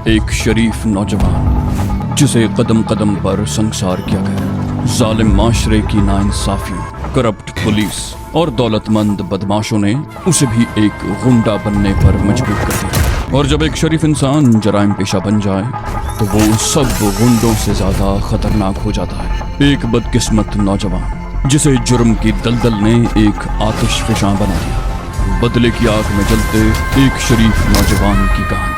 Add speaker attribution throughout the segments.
Speaker 1: एक शरीफ नौजवान जिसे कदम कदम पर संसार किया गया। जालिम माशरे की नाइंसाफियों, करप्ट पुलिस और दौलतमंद बदमाशों ने उसे भी एक गुंडा बनने पर मजबूर कर दिया। और जब एक शरीफ इंसान जराइम पेशा बन जाए तो वो सब गुंडों से ज्यादा खतरनाक हो जाता है। एक बदकिस्मत नौजवान जिसे जुर्म की दलदल ने एक आतिशफशां बना दिया। बदले की आग में जलते एक शरीफ नौजवान की कहानी।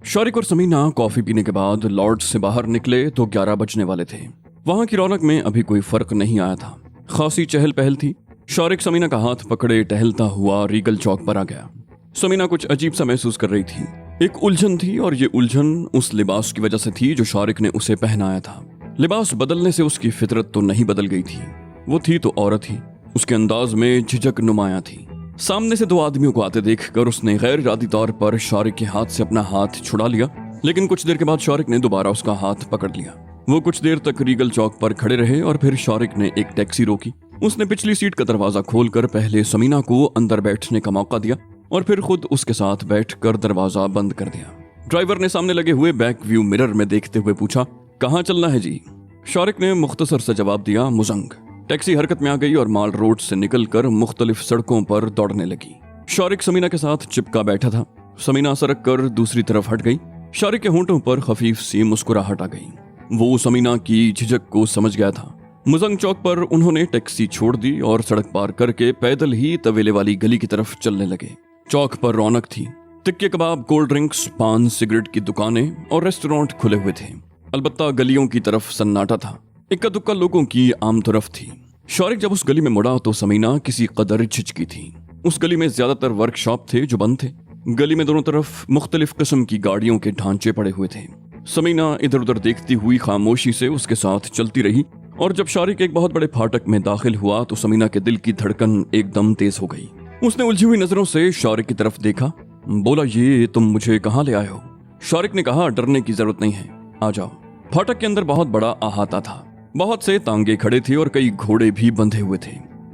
Speaker 1: शारिक और समीना कॉफी पीने के बाद लॉर्ड्स से बाहर निकले तो 11 बजने वाले थे। वहां की रौनक में अभी कोई फर्क नहीं आया था। खासी चहल पहल थी। शारिक समीना का हाथ पकड़े टहलता हुआ रीगल चौक पर आ गया। समीना कुछ अजीब सा महसूस कर रही थी। एक उलझन थी और ये उलझन उस लिबास की वजह से थी जो शारिक ने उसे पहनाया था। लिबास बदलने से उसकी फितरत तो नहीं बदल गई थी। वो थी तो औरत ही। उसके अंदाज में झिझक नुमाया थी। सामने से 2 आदमियों को आते देखकर उसने गैर इरादी तौर पर शारिक के हाथ से अपना हाथ छुड़ा लिया, लेकिन कुछ देर के बाद शारिक ने दोबारा उसका हाथ पकड़ लिया। वो कुछ देर तक रीगल चौक पर खड़े रहे और फिर शारिक ने एक टैक्सी रोकी। उसने पिछली सीट का दरवाजा खोलकर पहले समीना को अंदर बैठने का मौका दिया और फिर खुद उसके साथ बैठकर दरवाजा बंद कर दिया। ड्राइवर ने सामने लगे हुए बैक व्यू मिरर में देखते हुए पूछा, कहाँ चलना है जी? शारिक ने मुख्तसर से जवाब दिया, मुजंग। टैक्सी हरकत में आ गई और माल रोड से निकलकर मुख्तलिफ सड़कों पर दौड़ने लगी। शारिक समीना के साथ चिपका बैठा था। समीना सरक कर दूसरी तरफ हट गई। शारिक के होंठों पर खफीफ सी मुस्कुराहट आ गई। वो समीना की झिझक को समझ गया था। मुजंग चौक पर उन्होंने टैक्सी छोड़ दी और सड़क पार करके पैदल ही तवेले वाली गली की तरफ चलने लगे। चौक पर रौनक थी। टिक्के कबाब, कोल्ड ड्रिंक्स, पान, सिगरेट की दुकानें और रेस्टोरेंट खुले हुए थे। अलबत्ता गलियों की तरफ सन्नाटा था। इक्का दुक्का लोगों की आमतरफ थी। शारिक जब उस गली में मुड़ा तो समीना किसी कदर झिझकी थी। उस गली में ज्यादातर वर्कशॉप थे जो बंद थे। गली में दोनों तरफ मुख्तलिफ किस्म की गाड़ियों के ढांचे पड़े हुए थे। समीना इधर उधर देखती हुई खामोशी से उसके साथ चलती रही और जब शारिक एक बहुत बड़े फाटक में दाखिल हुआ तो समीना के दिल की धड़कन एकदम तेज हो गई। उसने उलझी हुई नजरों से शारिक की तरफ देखा। बोला, ये तुम मुझे कहाँ ले आए हो? शारिक ने कहा, डरने की जरूरत नहीं है, आ जाओ। फाटक के अंदर बहुत बड़ा अहाता था। बहुत से तांगे खड़े थे और कई घोड़े भी बंधे हुए थे।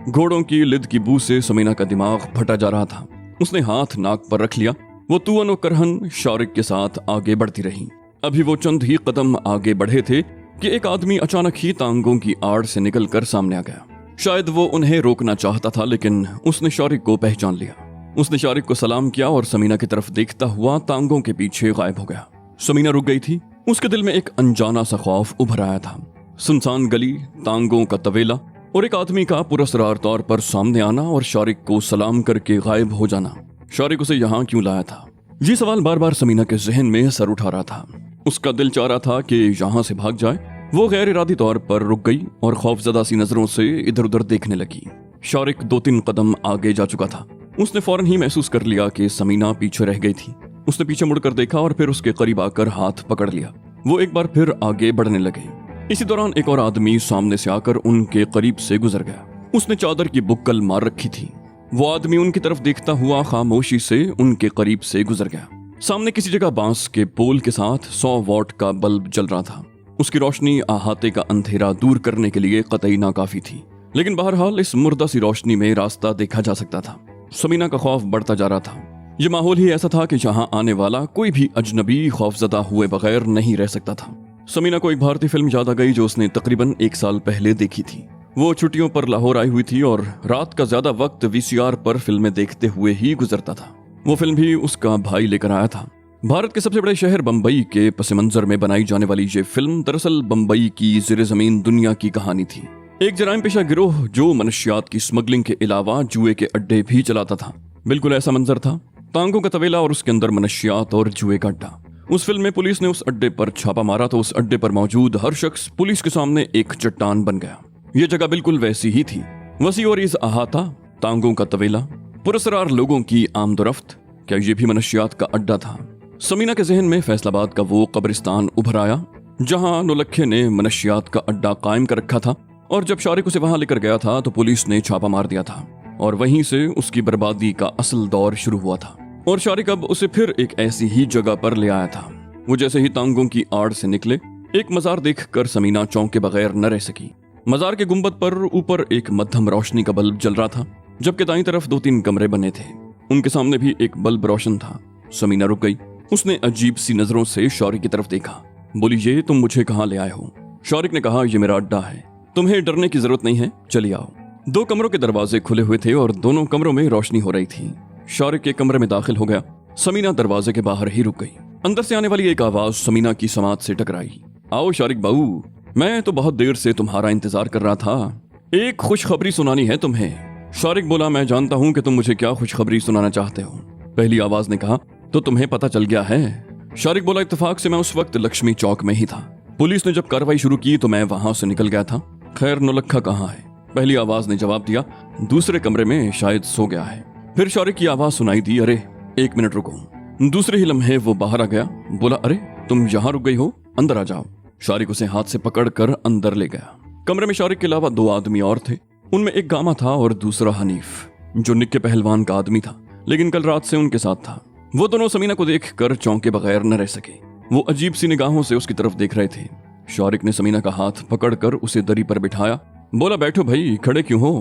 Speaker 1: घोड़ों की लिद की बू से समीना का दिमाग फटा जा रहा था। उसने हाथ नाक पर रख लिया। वो तुअन व करहन शारिक के साथ आगे बढ़ती रही। अभी वो चंद ही कदम आगे बढ़े थे कि एक आदमी अचानक ही तांगों की आड़ से निकलकर सामने आ गया। शायद वो उन्हें रोकना चाहता था, लेकिन उसने शारिक को पहचान लिया। उसने शारिक को सलाम किया और समीना की तरफ देखता हुआ तांगों के पीछे गायब हो गया। समीना रुक गई थी। उसके दिल में एक अनजाना सा खौफ उभर आया था। सुनसान गली, तांगों का तवेला और एक आदमी का पुरस्कार तौर पर सामने आना और शारिक को सलाम करके गायब हो जाना। शारिक उसे यहाँ क्यों लाया था? ये सवाल बार बार समीना के जहन में सर उठा रहा था। उसका दिल चाह रहा था कि यहाँ से भाग जाए। वो गैर इरादी तौर पर रुक गई और खौफजदा सी नजरों से इधर उधर देखने लगी। शारिक 2-3 कदम आगे जा चुका था। उसने फौरन ही महसूस कर लिया कि समीना पीछे रह गई थी। उसने पीछे मुड़कर देखा और फिर उसके करीब आकर हाथ पकड़ लिया। वो एक बार फिर आगे बढ़ने लगे। इसी दौरान एक और आदमी सामने से आकर उनके करीब से गुजर गया। उसने चादर की बुक्कल मार रखी थी। वो आदमी उनकी तरफ देखता हुआ खामोशी से उनके करीब से गुजर गया। सामने किसी जगह बांस के पोल के साथ 100 वॉट का बल्ब जल रहा था। उसकी रोशनी अहाते का अंधेरा दूर करने के लिए कतई नाकाफी थी, लेकिन बहरहाल इस मुर्दा सी रोशनी में रास्ता देखा जा सकता था। समीना का खौफ बढ़ता जा रहा था। ये माहौल ही ऐसा था कि जहाँ आने वाला कोई भी अजनबी खौफजदा हुए बगैर नहीं रह सकता था। समीना को एक भारतीय फिल्म याद आ गई जो उसने तकरीबन 1 साल पहले देखी थी। वो छुट्टियों पर लाहौर आई हुई थी और रात का ज्यादा वक्त VCR पर फिल्में देखते हुए ही गुजरता था। वो फिल्म भी उसका भाई लेकर आया था। भारत के सबसे बड़े शहर बम्बई के पस मंजर में बनाई जाने वाली ये फिल्म दरअसल बम्बई की ज़ेरे ज़मीन दुनिया की कहानी थी। एक जराइम पेशा गिरोह जो मनशियात की स्मगलिंग के अलावा जुए के अड्डे भी चलाता था। बिल्कुल ऐसा मंजर था। तांगों का तवेला और उसके अंदर मनशियात और जुए का अड्डा। उस फिल्म में पुलिस ने उस अड्डे पर छापा मारा तो उस अड्डे पर मौजूद हर शख्स पुलिस के सामने एक चट्टान बन गया। ये जगह बिल्कुल वैसी ही थी। वसी और इस अहाता, तांगों का तवेला, पुरस्कार लोगों की आमदोरफ्त। क्या ये भी मनशियात का अड्डा था? समीना के जहन में फैसलाबाद का वो कब्रिस्तान उभर आया जहां नौलखे ने मनशियात का अड्डा कायम कर रखा था और जब शारिक उसे वहां लेकर गया था तो पुलिस ने छापा मार दिया था और वहीं से उसकी बर्बादी का असल दौर शुरू हुआ था। और शारिक अब उसे फिर एक ऐसी ही जगह पर ले आया था। वो जैसे ही तांगों की आड़ से निकले, एक मजार देखकर समीना चौंके बगैर न रह सकी। मजार के गुंबद पर ऊपर एक मध्यम रोशनी का बल्ब जल रहा था। जबकि दाईं तरफ 2-3 कमरे बने थे। उनके सामने भी एक बल्ब रोशन था। समीना रुक गई। उसने अजीब सी नजरों से शौरिक की तरफ देखा। बोली, ये तुम मुझे कहाँ ले आए हो? शौरिक ने कहा, ये मेरा अड्डा है, तुम्हें डरने की जरूरत नहीं है, चलिए आओ। 2 कमरों के दरवाजे खुले हुए थे और दोनों कमरों में रोशनी हो रही थी। शौरिक के कमरे में दाखिल हो गया। समीना दरवाजे के बाहर ही रुक गई। अंदर से आने वाली एक आवाज समीना की समात से टकराई। आओ शौरिक बाबू, मैं तो बहुत देर से तुम्हारा इंतजार कर रहा था, एक खुशखबरी सुनानी है तुम्हें। शौरिक बोला, मैं जानता हूँ कि तुम मुझे क्या खुशखबरी सुनाना चाहते हो। पहली आवाज ने कहा, तो तुम्हें पता चल गया है? शौरिक बोला, इत्तेफाक से मैं उस वक्त लक्ष्मी चौक में ही था। पुलिस ने जब कार्रवाई शुरू की तो मैं वहां से निकल गया था। खैर, नौलखा कहाँ है? पहली आवाज ने जवाब दिया, दूसरे कमरे में, शायद सो गया है। फिर शौरिक की आवाज सुनाई दी, अरे 1 मिनट रुको। दूसरे ही लम्हे वो बाहर आ गया। बोला, अरे तुम यहाँ रुक गई हो, अंदर आ जाओ। शौरिक उसे हाथ से पकड़कर अंदर ले गया। कमरे में शौरिक के अलावा 2 आदमी और थे। उनमें एक गामा था और दूसरा हनीफ, जो निक्के पहलवान का आदमी था, लेकिन कल रात से उनके साथ था। वो दोनों समीना को देखकर चौंके बगैर न रह सके। वो अजीब सी निगाहों से उसकी तरफ देख रहे थे। शौरिक ने समीना का हाथ पकड़कर उसे दरी पर बिठाया। बोला, बैठो भाई, खड़े क्यों हो?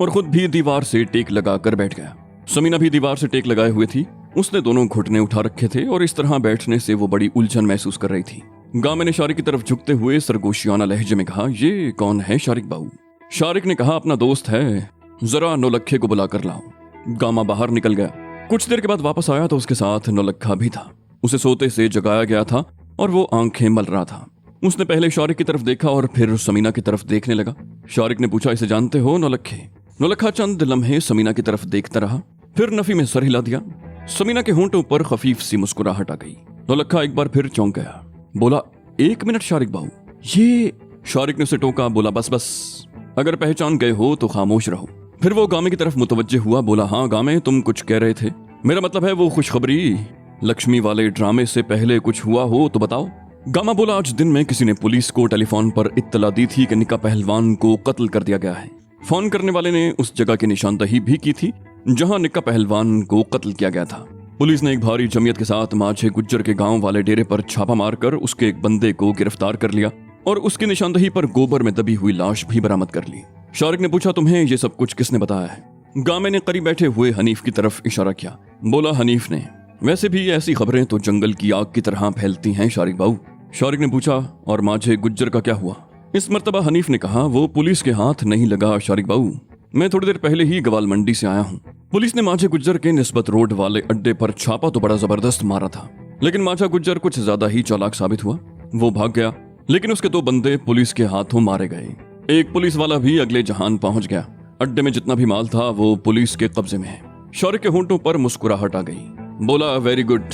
Speaker 1: और खुद भी दीवार से टेक लगाकर बैठ गया। समीना भी दीवार से टेक लगाए हुए थी। उसने दोनों घुटने उठा रखे थे और इस तरह बैठने से वो बड़ी उलझन महसूस कर रही थी। गामे ने शौरिक की तरफ झुकते हुए सरगोशियाना लहजे में कहा, ये कौन है शौरिक बाबू? शौरिक ने कहा, अपना दोस्त है, जरा नौलखे को बुला कर लाओ। गामा बाहर निकल गया। कुछ देर के बाद वापस आया तो उसके साथ नौलखा भी था। उसे सोते से जगाया गया था और वो आंखें मल रहा था। उसने पहले शौरिक की तरफ देखा और फिर समीना की तरफ देखने लगा। शौरिक ने पूछा, इसे जानते हो नौलखे? नौलखा चंद लम्हे समीना की तरफ देखता रहा, फिर नफी में सर हिला दिया। समीना के होंठों पर खफीफ सी मुस्कुराहट आ गई। नौलखा एक बार फिर चौंक गया। बोला, 1 मिनट शौरिक बाबू, ये? शौरिक ने उसे टोका। बोला, बस, अगर पहचान गए हो तो खामोश रहो। फिर वो गामे की तरफ मुतवज्जे हुआ। बोला, हाँ गामे, तुम कुछ कह रहे थे? मेरा मतलब है वो खुशखबरी, लक्ष्मी वाले ड्रामे से पहले कुछ हुआ हो तो बताओ। गामा बोला, आज दिन में किसी ने पुलिस को टेलीफोन पर इत्तला दी थी कि निक्का पहलवान को कत्ल कर दिया गया है। फोन करने वाले ने उस जगह की निशानदही भी की थी जहां निक्का पहलवान को कत्ल किया गया था। पुलिस ने एक भारी जमीयत के साथ माझे गुज्जर के गांव वाले डेरे पर छापा मारकर उसके एक बंदे को गिरफ्तार कर लिया और उसकी निशानदही पर गोबर में दबी हुई लाश भी बरामद कर ली। शौरिक ने पूछा, तुम्हें ये सब कुछ किसने बताया है? गामे ने करीब बैठे हुए हनीफ की तरफ इशारा किया। बोला, हनीफ ने। वैसे भी ऐसी खबरें तो जंगल की आग की तरह फैलती हैं शौरिक बाबू। शौरिक ने पूछा, और माझे गुज्जर का क्या हुआ? इस मर्तबा हनीफ ने कहा, वो पुलिस के हाथ नहीं लगा शौरिक बाबू। मैं थोड़ी देर पहले ही गवाल मंडी से आया हूँ। पुलिस ने माझे गुज्जर के निस्बत रोड वाले अड्डे पर छापा तो बड़ा जबरदस्त मारा था, लेकिन माझा गुज्जर कुछ ज्यादा ही चालाक साबित हुआ। वो भाग गया, लेकिन उसके 2 बंदे पुलिस के हाथों मारे गए। एक पुलिस वाला भी अगले जहान पहुंच गया। अड्डे में जितना भी माल था वो पुलिस के कब्जे में है। शौरिक के होंठों पर मुस्कुराहट आ गई। बोला, वेरी गुड।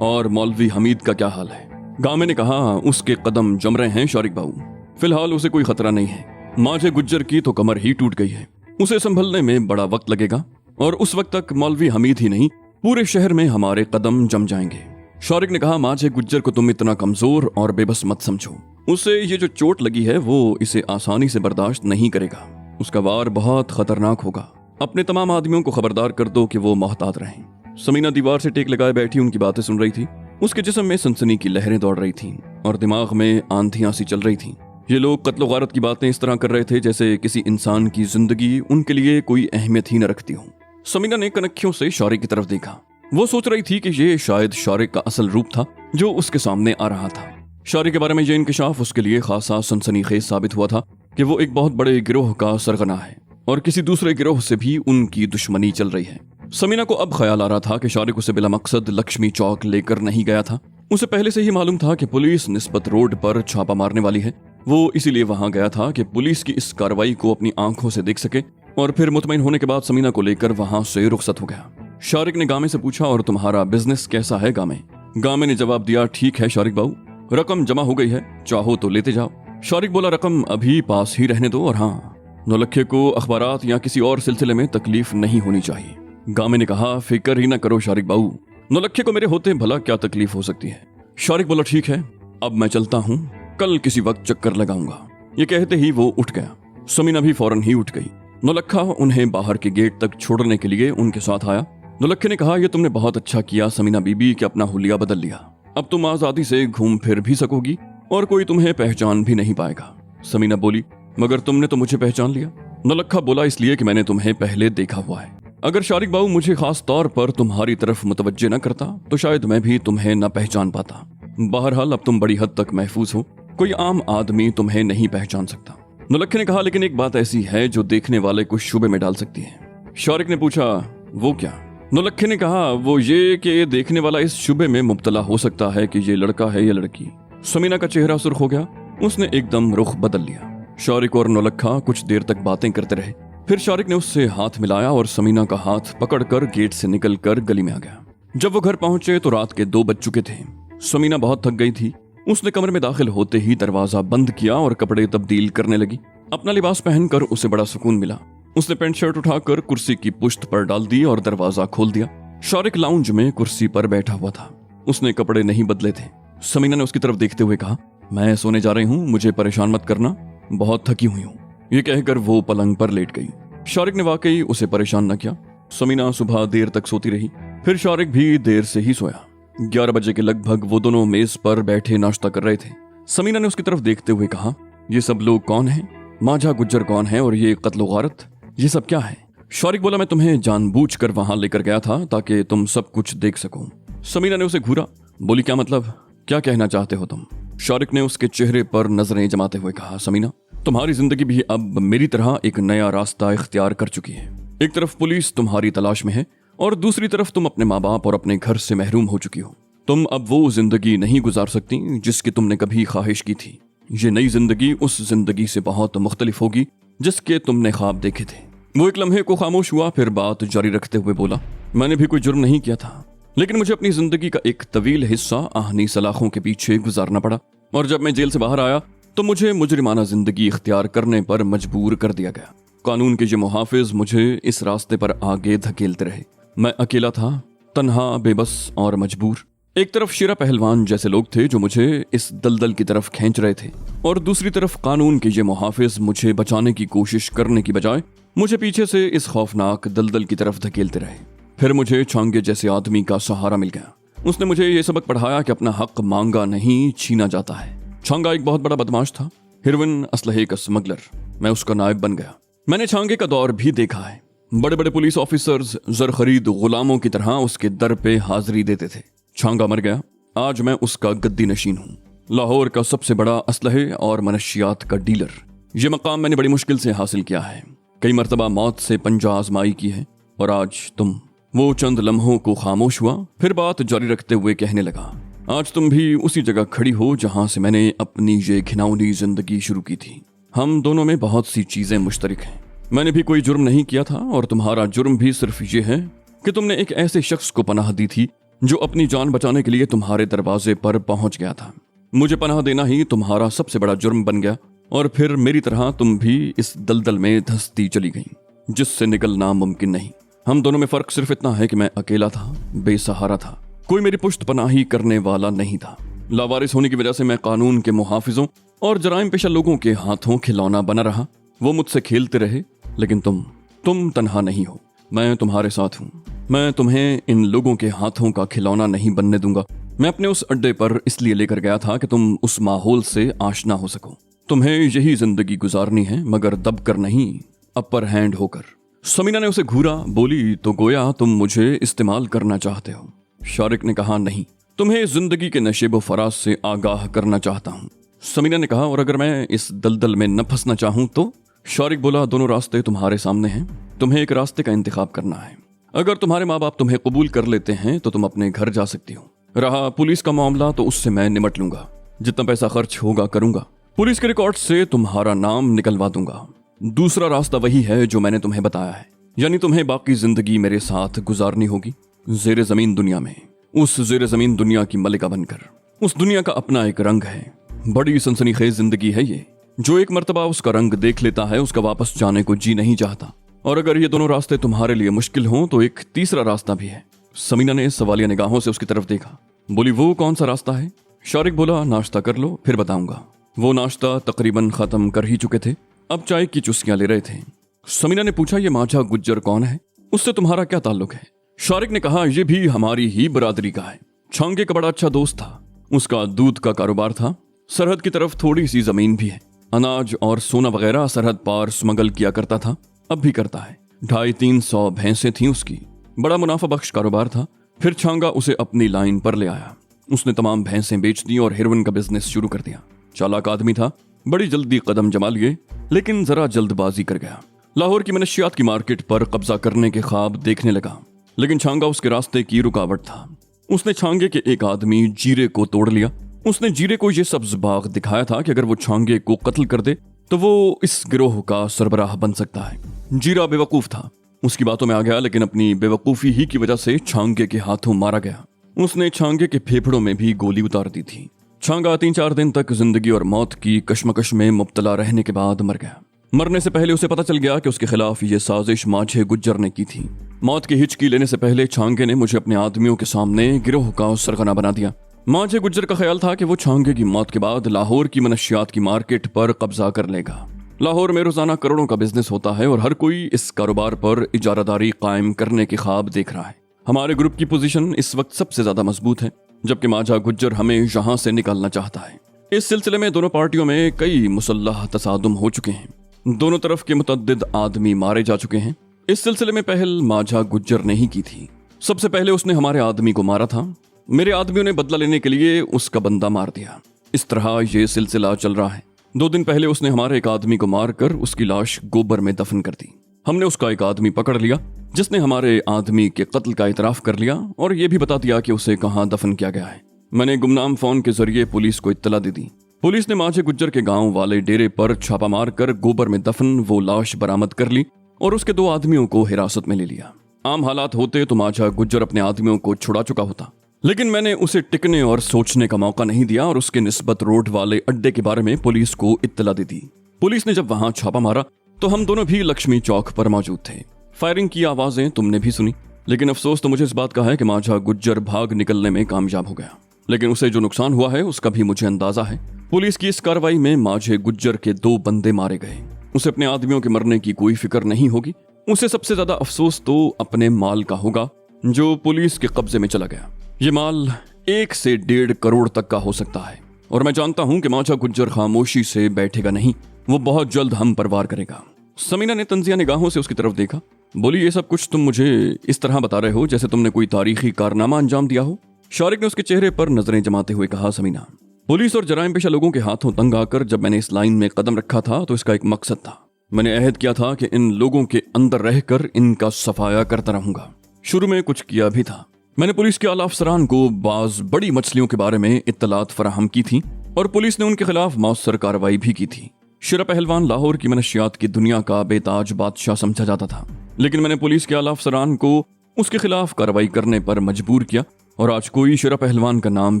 Speaker 1: और मौलवी हमीद का क्या हाल है? गामे ने कहा, उसके कदम जम रहे हैं शौरिक बाबू, फिलहाल उसे कोई खतरा नहीं है। माझे गुज्जर की तो कमर ही टूट गई है, उसे संभलने में बड़ा वक्त लगेगा और उस वक्त तक मौलवी हमीद ही नहीं, पूरे शहर में हमारे कदम जम जाएंगे। शौरिक ने कहा, माझे गुज्जर को तुम इतना कमजोर और बेबस मत समझो। उसे ये जो चोट लगी है वो इसे आसानी से बर्दाश्त नहीं करेगा। उसका वार बहुत खतरनाक होगा। अपने तमाम आदमियों को खबरदार कर दो कि वो मोहतात रहें। समीना दीवार से टेक लगाए बैठी उनकी बातें सुन रही थी। उसके जिस्म में सनसनी की लहरें दौड़ रही थीं और दिमाग में आंधियां सी चल रही थीं। ये लोग कत्ल गारत की बातें इस तरह कर रहे थे जैसे किसी इंसान की जिंदगी उनके लिए कोई अहमियत ही न रखती हो। समीना ने कनखियों से शौरिक की तरफ देखा। वो सोच रही थी कि ये शायद शौरिक का असल रूप था जो उसके सामने आ रहा था। शौरिक के बारे में ये इंकिशाफ उसके लिए खासा सनसनीखेज साबित हुआ था कि वो एक बहुत बड़े गिरोह का सरगना है और किसी दूसरे गिरोह से भी उनकी दुश्मनी चल रही है। समीना को अब ख्याल आ रहा था कि शौरिक उसे बिला मकसद लक्ष्मी चौक लेकर नहीं गया था। उसे पहले से ही मालूम था कि पुलिस निस्बत रोड पर छापा मारने वाली है। वो इसीलिए वहां गया था कि पुलिस की इस कार्रवाई को अपनी आंखों से देख सके और फिर मुतमईन होने के बाद समीना को लेकर वहां से रुखसत हो गया। शौरिक ने गामे से पूछा, और तुम्हारा बिजनेस कैसा है गामे? गामे ने जवाब दिया, ठीक है शौरिक बाबू, रकम जमा हो गई है, चाहो तो लेते जाओ। शौरिक बोला, रकम अभी पास ही रहने दो, और हाँ, नौलखे को अखबारात या किसी और सिलसिले में तकलीफ नहीं होनी चाहिए। गामे ने कहा, फिक्र ही ना करो शौरिक बाबू, नौलखे को मेरे होते भला क्या तकलीफ हो सकती है। शौरिक बोला, ठीक है, अब मैं चलता हूँ, कल किसी वक्त चक्कर लगाऊंगा। ये कहते ही वो उठ गया। समीना भी फौरन ही उठ गई। नौलखा उन्हें बाहर के गेट तक छोड़ने के लिए उनके साथ आया। नौलखे ने कहा, यह तुमने बहुत अच्छा किया समीना बीबी कि अपना हुलिया बदल लिया। अब तुम आजादी से घूम फिर भी सकोगी और कोई तुम्हें पहचान भी नहीं पाएगा। समीना बोली, मगर तुमने तो मुझे पहचान लिया। नौलखा बोला, इसलिए कि मैंने तुम्हें पहले देखा हुआ है। अगर शारिक बाबू मुझे खास तौर पर तुम्हारी तरफ मुतवज्जे न करता तो शायद मैं भी तुम्हें न पहचान पाता। बहरहाल अब तुम बड़ी हद तक महफूज हो, कोई आम आदमी तुम्हें नहीं पहचान सकता। नौलखे ने कहा, लेकिन एक बात ऐसी है जो देखने वाले को शुबे में डाल सकती है। शारिक ने पूछा, वो क्या? नौलखे ने कहा, वो ये कि देखने वाला इस शुबे में मुब्तला हो सकता है कि ये लड़का है या लड़की। समीना का चेहरा सुर्ख हो गया, उसने एकदम रुख बदल लिया। शारिक और नौलखा कुछ देर तक बातें करते रहे, फिर शारिक ने उससे हाथ मिलाया और समीना का हाथ पकड़कर गेट से निकलकर गली में आ गया। जब वो घर पहुंचे तो रात के 2 बज चुके थे। समीना बहुत थक गई थी। उसने कमरे में दाखिल होते ही दरवाजा बंद किया और कपड़े तब्दील करने लगी। अपना लिबास पहनकर उसे बड़ा सुकून मिला। उसने पैंट शर्ट उठाकर कुर्सी की पुश्त पर डाल दी और दरवाजा खोल दिया। शारिक लाउंज में कुर्सी पर बैठा हुआ था। उसने कपड़े नहीं बदले थे। समीना ने उसकी तरफ देखते हुए कहा, मैं सोने जा रही हूँ, मुझे परेशान मत करना, बहुत थकी हुई हूँ। ये कहकर वो पलंग पर लेट गई। शारिक ने वाकई उसे परेशान न किया। समीना सुबह देर तक सोती रही, फिर शारिक भी देर से ही सोया। 11 बजे के लगभग वो दोनों मेज पर बैठे नाश्ता कर रहे थे। समीना ने उसकी तरफ देखते हुए कहा, ये सब लोग कौन हैं? माझा गुज्जर कौन है और ये कत्ल गारत, ये सब क्या है? शारिक बोला, मैं तुम्हें जानबूझकर वहां लेकर गया था ताकि तुम सब कुछ देख सको। समीना ने उसे घूरा, बोली, क्या मतलब, क्या कहना चाहते हो तुम? शारिक ने उसके चेहरे पर नजरें जमाते हुए कहा, समीना, तुम्हारी जिंदगी भी अब मेरी तरह एक नया रास्ता इख्तियार कर चुकी है। एक तरफ पुलिस तुम्हारी तलाश में है और दूसरी तरफ तुम अपने माँ बाप और अपने घर से महरूम हो चुकी हो। तुम अब वो जिंदगी नहीं गुजार सकती जिसकी तुमने कभी ख्वाहिश की थी। ये नई जिंदगी उस जिंदगी से बहुत मुख्तलिफ होगी जिसके तुमने ख्वाब देखे थे। वो एक लम्हे को खामोश हुआ, फिर बात जारी रखते हुए बोला, मैंने भी कोई जुर्म नहीं किया था, लेकिन मुझे अपनी जिंदगी का एक तवील हिस्सा आहनी सलाखों के पीछे गुजारना पड़ा और जब मैं जेल से बाहर आया तो मुझे मुजरिमाना जिंदगी इख्तियार करने पर मजबूर कर दिया गया। कानून के ये मुहाफिज मुझे इस रास्ते पर आगे धकेलते रहे। मैं अकेला था, तन्हा, बेबस और मजबूर। एक तरफ शेरा पहलवान जैसे लोग थे जो मुझे इस दलदल की तरफ खींच रहे थे और दूसरी तरफ कानून के ये मुहाफिज मुझे बचाने की कोशिश करने की बजाय मुझे पीछे से इस खौफनाक दलदल की तरफ धकेलते रहे। फिर मुझे छांगे जैसे आदमी का सहारा मिल गया। उसने मुझे ये सबक पढ़ाया कि अपना हक मांगा नहीं, छीना जाता है। छांगा एक बहुत बड़ा बदमाश था, हिरविन असलहे का स्मगलर। मैं उसका नायब बन गया। मैंने छांगे का दौर भी देखा है। बड़े बड़े पुलिस ऑफिसर्स जर खरीद गुलामों की तरह उसके दर पे हाजिरी देते थे। छांगा मर गया, आज मैं उसका गद्दी नशीन हूँ, लाहौर का सबसे बड़ा असलहे और मनशियात का डीलर। ये मकाम मैंने बड़ी मुश्किल से हासिल किया है, कई मरतबा मौत से पंजा आजमाई की है और आज तुम। वो चंद लम्हों को खामोश हुआ, फिर बात जारी रखते हुए कहने लगा, आज तुम भी उसी जगह खड़ी हो जहां से मैंने अपनी ये घिनौनी जिंदगी शुरू की थी। हम दोनों में बहुत सी चीजें मुश्तरक हैं। मैंने भी कोई जुर्म नहीं किया था और तुम्हारा जुर्म भी सिर्फ ये है कि तुमने एक ऐसे शख्स को पनाह दी थी जो अपनी जान बचाने के लिए तुम्हारे दरवाजे पर पहुंच गया था। मुझे पनाह देना ही तुम्हारा सबसे बड़ा जुर्म बन गया और फिर मेरी तरह तुम भी इस दलदल में धंसती चली गई जिससे निकलना मुमकिन नहीं। हम दोनों में फर्क सिर्फ इतना है कि मैं अकेला था, बेसहारा था, कोई मेरी पुश्त पनाही करने वाला नहीं था। लावारिस होने की वजह से मैं कानून के मुहाफिजों और जराइम पेशा लोगों के हाथों खिलौना बना रहा। वो मुझसे खेलते रहे, लेकिन तुम तन्हा नहीं हो, मैं तुम्हारे साथ हूँ। मैं तुम्हें इन लोगों के हाथों का खिलौना नहीं बनने दूंगा। मैं अपने उस अड्डे पर इसलिए लेकर गया था कि तुम उस माहौल से आशना हो सको। तुम्हें यही जिंदगी गुजारनी है, मगर दब कर नहीं, अपर हैंड होकर। समीना ने उसे घूरा, बोली, तो गोया तुम मुझे इस्तेमाल करना चाहते हो। शारिक ने कहा, नहीं, तुम्हें जिंदगी के नशेबो फराज से आगाह करना चाहता हूँ। समीना ने कहा, और अगर मैं इस दलदल में न फंसना चाहूँ तो? शारिक बोला, दोनों रास्ते तुम्हारे सामने हैं, तुम्हें एक रास्ते का इंतखाब करना है। अगर तुम्हारे माँ बाप तुम्हें कबूल कर लेते हैं तो तुम अपने घर जा सकती हो। रहा पुलिस का मामला तो उससे मैं निमट लूंगा, जितना पैसा खर्च होगा करूंगा। पुलिस के रिकॉर्ड से तुम्हारा नाम निकलवा दूंगा। दूसरा रास्ता वही है जो मैंने तुम्हें बताया है, यानी तुम्हें बाकी जिंदगी मेरे साथ गुजारनी होगी ज़ेरे ज़मीन दुनिया में, उस ज़ेरे ज़मीन दुनिया की मलिका बनकर। उस दुनिया का अपना एक रंग है, बड़ी सनसनीखेज जिंदगी है ये। जो एक मर्तबा उसका रंग देख लेता है उसका वापस जाने को जी नहीं चाहता। और अगर ये दोनों रास्ते तुम्हारे लिए मुश्किल हों तो एक तीसरा रास्ता भी है। समीना ने सवालिया निगाहों से उसकी तरफ देखा, बोली, वो कौन सा रास्ता है? शारिक बोला, नाश्ता कर लो फिर बताऊंगा। वो नाश्ता तकरीबन खत्म कर ही चुके थे, अब चाय की चुस्कियां ले रहे थे। समीना ने पूछा, ये माझा गुज्जर कौन है? उससे तुम्हारा क्या ताल्लुक है? शारिक ने कहा, ये भी हमारी ही बरादरी का है। छांगे का बड़ा अच्छा दोस्त था, उसका दूध का कारोबार था, सरहद की तरफ थोड़ी सी जमीन भी है। अनाज और सोना वगैरह सरहद पार स्मगल किया करता था, अब भी करता है। 250-300 भैंसें थीं उसकी, बड़ा मुनाफा बख्श कारोबार था। फिर छांगा उसे अपनी लाइन पर ले आया। उसने तमाम भैंसें बेच दी और हेरोइन का बिजनेस शुरू कर दिया। चालाक आदमी था, बड़ी जल्दी कदम जमा लिए, लेकिन जरा जल्दबाजी कर गया। लाहौर की मनशियात की मार्केट पर कब्जा करने के ख्वाब देखने लगा, लेकिन छांगा उसके रास्ते की रुकावट था। उसने छांगे के एक आदमी जीरे को तोड़ लिया। उसने जीरे को यह सब्ज बाग दिखाया था कि अगर वो छांगे को कत्ल कर दे तो वो इस गिरोह का सरबराह बन सकता है। जीरा बेवकूफ था, उसकी बातों में आ गया, लेकिन अपनी बेवकूफी ही की वजह से छांगे के हाथों मारा गया। उसने छांगे के फेफड़ों में भी गोली उतार दी थी। छांगा 3-4 दिन तक जिंदगी और मौत की कश्मकश में मुब्तला रहने के बाद मर गया। मरने से पहले उसे पता चल गया कि उसके खिलाफ ये साजिश माझे गुज्जर ने की थी। मौत की हिचकी लेने से पहले छांगे ने मुझे अपने आदमियों के सामने गिरोह का सरगना बना दिया। माझे गुज्जर का ख्याल था कि वो छांगे की मौत के बाद लाहौर की मनशियात की मार्केट पर कब्जा कर लेगा। लाहौर में रोजाना करोड़ों का बिजनेस होता है और हर कोई इस कारोबार पर इजारादारी कायम करने के ख्वाब देख रहा है। हमारे ग्रुप की पोजीशन इस वक्त सबसे ज्यादा मजबूत है, जबकि माझा गुज्जर हमें यहाँ से निकालना चाहता है। इस सिलसिले में दोनों पार्टियों में कई मुसल्लह तसादुम हो चुके हैं। दोनों तरफ के मुतअद्दिद आदमी मारे जा चुके हैं। इस सिलसिले में पहल माझा गुज्जर ने ही की थी। सबसे पहले उसने हमारे आदमी को मारा था। मेरे आदमियों ने बदला लेने के लिए उसका बंदा मार दिया। इस तरह ये सिलसिला चल रहा है। 2 दिन पहले उसने हमारे एक आदमी को मारकर उसकी लाश गोबर में दफन कर दी। हमने उसका एक आदमी पकड़ लिया जिसने हमारे आदमी के कत्ल का इतराफ कर लिया और यह भी बता दिया कि उसे कहां दफन किया गया है। मैंने गुमनाम फोन के जरिए पुलिस को इत्तला दे दी। पुलिस ने माझे गुज्जर के गांव वाले डेरे पर छापा मारकर गोबर में दफन वो लाश बरामद कर ली और उसके 2 आदमियों को हिरासत में ले लिया। आम हालात होते तो माझा गुज्जर अपने आदमियों को छुड़ा चुका होता, लेकिन मैंने उसे टिकने और सोचने का मौका नहीं दिया और उसके निस्बत रोड वाले अड्डे के बारे में पुलिस को इत्तला दे दी। पुलिस ने जब वहां छापा मारा तो हम दोनों भी लक्ष्मी चौक पर मौजूद थे। फायरिंग की आवाजें तुमने भी सुनी, लेकिन अफसोस तो मुझे इस बात का है कि माझा गुज्जर भाग निकलने में कामयाब हो गया, लेकिन उसे जो नुकसान हुआ है उसका भी मुझे अंदाजा है। पुलिस की इस कार्रवाई में माझे गुज्जर के 2 बंदे मारे गए। उसे अपने आदमियों के मरने की कोई फिक्र नहीं होगी। उसे सबसे ज्यादा अफसोस तो अपने माल का होगा जो पुलिस के कब्जे में चला गया। ये माल 1 से 1.5 करोड़ तक का हो सकता है और मैं जानता हूं कि माझा गुज्जर खामोशी से बैठेगा नहीं, वो बहुत जल्द हम पर वार करेगा। समीना ने तंजिया निगाहों से उसकी तरफ देखा। बोली, ये सब कुछ तुम मुझे इस तरह बता रहे हो जैसे तुमने कोई तारीखी कारनामा अंजाम दिया हो। शारिक ने उसके चेहरे पर नजरें जमाते हुए कहा, समीना, पुलिस और जराइम पेशा लोगों के हाथों तंग आकर जब मैंने इस लाइन में कदम रखा था तो इसका एक मकसद था। मैंने अहद किया था कि इन लोगों के अंदर रहकर इनका सफाया करता रहूंगा। शुरू में कुछ किया भी था। मैंने पुलिस के आला अफसरान को बाज बड़ी मछलियों के बारे में इत्तलात फराहम की थी और पुलिस ने उनके खिलाफ मौसर कार्रवाई भी की थी। शिरा पहलवान लाहौर की मनशियात की दुनिया का बेताज बादशाह समझा जाता था, लेकिन मैंने पुलिस के आला अफसरान को उसके खिलाफ कार्रवाई करने पर मजबूर किया और आज कोई शिरा पहलवान का नाम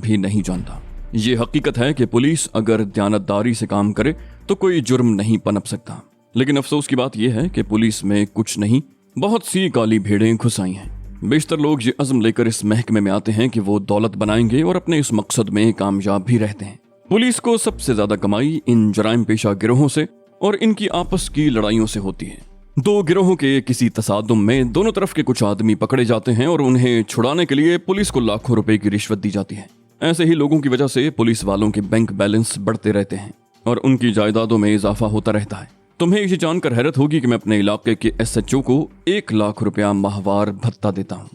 Speaker 1: भी नहीं जानता। ये हकीकत है कि पुलिस अगर दयानतदारी से काम करे तो कोई जुर्म नहीं पनप सकता, लेकिन अफसोस की बात यह है कि पुलिस में कुछ नहीं, बहुत सी काली भेड़ें घुस आई हैं। बेशतर लोग ये अज़्म लेकर इस महकमे में आते हैं कि वो दौलत बनाएंगे और अपने इस मकसद में कामयाब भी रहते हैं। पुलिस को सबसे ज्यादा कमाई इन जराइम पेशा गिरोहों से और इनकी आपस की लड़ाइयों से होती है। 2 गिरोहों के किसी तसादुम में दोनों तरफ के कुछ आदमी पकड़े जाते हैं और उन्हें छुड़ाने के लिए पुलिस को लाखों रुपए की रिश्वत दी जाती है। ऐसे ही लोगों की वजह से पुलिस वालों के बैंक बैलेंस बढ़ते रहते हैं और उनकी जायदादों में इजाफा होता रहता है। तुम्हें ये जानकर हैरत होगी कि मैं अपने इलाके के SHO को 1 लाख रुपया माहवार भत्ता देता हूँ।